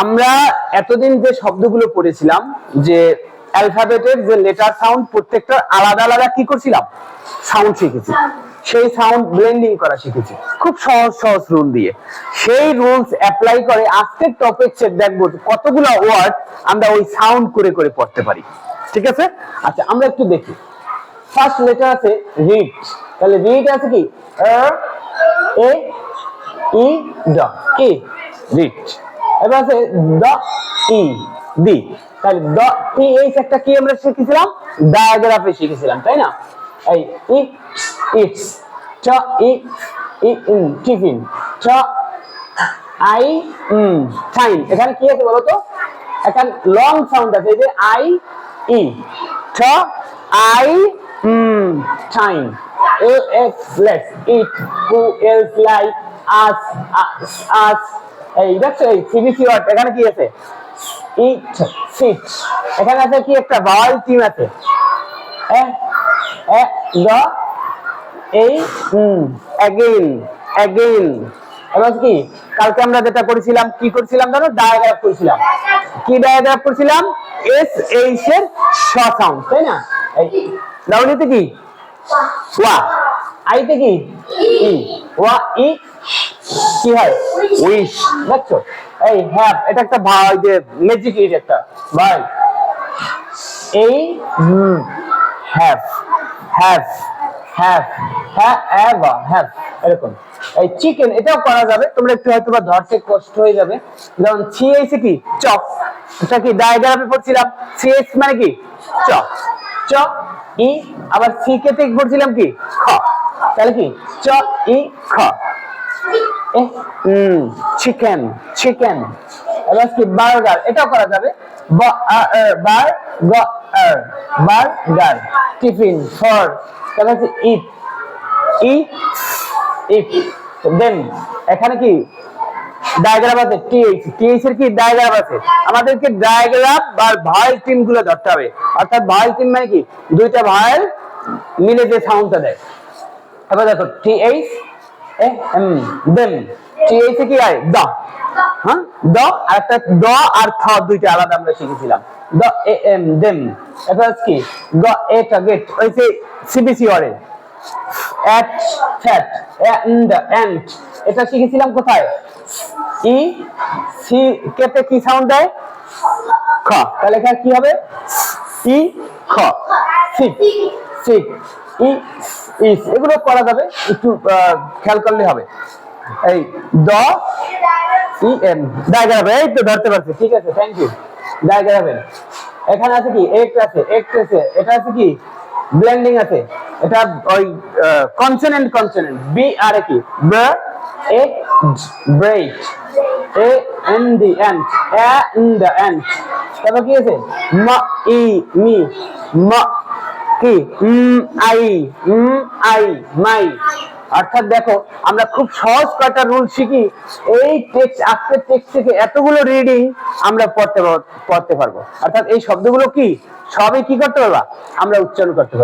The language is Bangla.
আমরা এতদিন যে শব্দগুলো পড়েছিলাম, যে অ্যালফাবেটের যে লেটার সাউন্ড, প্রত্যেকটা আলাদা আলাদা কি করছিলাম, সাউন্ড শিখেছি। সেই সাউন্ড ব্লেন্ডিং করা শিখেছি খুব সহজ সহজ রুল দিয়ে। সেই রুলস অ্যাপ্লাই করে আজকের টপিক সেট দেখবো কতগুলো ওয়ার্ড আমরা ওই সাউন্ড করে করে পড়তে পারি। ঠিক আছে, আচ্ছা আমরা একটু দেখি। ফার্স্ট লেটার আছে রিড, তাহলে রিড আছে কি এ ই ড, কি রিড। এবার আছে দ ই দি, তাহলে দ টি এইচ একটা কি আমরা শিখেছিলাম, ডায়াগ্রাফে শিখেছিলাম, তাই না? এই ইটস, চ ই ইন টিফিন, চ আই টাইম। এখানে কি আছে বলতো, এখানে লং সাউন্ড আছে, এই যে আই ই, চ I time, L X lets, it, who else, like, us us. এই দেখছো এই সিবিসি ওয়ার্ড, এখানে কি আছে ইট সিট। এখানে আছে কি একটা ভাওয়াল টিম আছে, এ এ দ এই অ্যাগেইন অ্যাগেইন। এবার কি কালকে আমরা যেটা করেছিলাম, কি করেছিলাম জানো, ডায়াগ্রাফ করেছিলাম। কি ডায়াগ্রাফ করেছিলাম, এস এইচ এর শ সাউন্ড, তাই না? এই ডাউনিতে কি ওয়া, আইতে কি ই, ওয়া ই কি হয় উইশ। দেখছো এই হ্যাভ, এটা একটা ভাই যে ম্যাজিক, ইট একটা ভাই, এই have have have have have, এরকম। এই চিকেন, এটাও করা যাবে, তোমরা একটু হয়তো বা ধরতে কষ্ট হয়ে যাবে। যেমন সি এইচ কি চপ, এটা কি ডায়াগ্রামে পড়ছিলাম, সি এইচ মানে কি চ, চ ই, আবার সি কে তে পড়ছিলাম কি খ, তাহলে কি চ ই খ, চিকেন চিকেন। এবার কি বার্গার, এটাও করা যাবে, বার্গার। টিফিন, ফর, তাহলে হচ্ছে ইট, ইট দেন। এখানে কি ডায়াগ্রাম আছে, টিএইচ, টিএইচ এর কি ডায়াগ্রাম আছে। আমাদেরকে ডায়াগ্রাম বা ভয়েল টিম গুলো ধরতে হবে, অর্থাৎ ভয়েল টিম মানে কি দুইটা ভয়েল মিলে যে সাউন্ডটা দেয়। এবার দেখো টিএইচ দেন, টিএইচ কি হয় দ, হ্যাঁ দ, আর একটা দ আর থ দুইটা আলাদা আমরা শিখেছিলাম, দ এ এম দেম। এবার কি গ এটা গেট, ওই যে সিবিসি ওয়ার্ডে এট ফ্যাট এন্ড এন্ড, এটা শিখেছিলাম কোথায়, ই সি কেতে কি সাউন্ড দেয় খ, তাহলে এখানে কি হবে ই খ, সিট সিট ই ইস। এগুলো করা যাবে, একটু খেয়াল করলে হবে। এই দ ই এম ডায়াগ্রাম, এই তো ধরতে পারছি, ঠিক আছে, থ্যাংক ইউ। ডায়াগ্রামের এখানে আছে কি এক আছে, এক আছে, এটা আছে কি ব্লেন্ডিং আছে, এটা ওই কনসোনেন্ট কনসোনেন্ট বি আর কি ব a bread, A N D and, A and and. তারপর কি আছে মা ই মি, মা কি আই আই মাই। অর্থাৎ দেখো আমরা খুব সহজ কয়টা রুল শিখি, এই টেক্সট, আজকের টেক্সট থেকে এতগুলো রিডিং আমরা পড়তে পারবো। অর্থাৎ এই শব্দগুলো কি সবই কি করতে পারবা, আমরা উচ্চারণ করতে পারবো।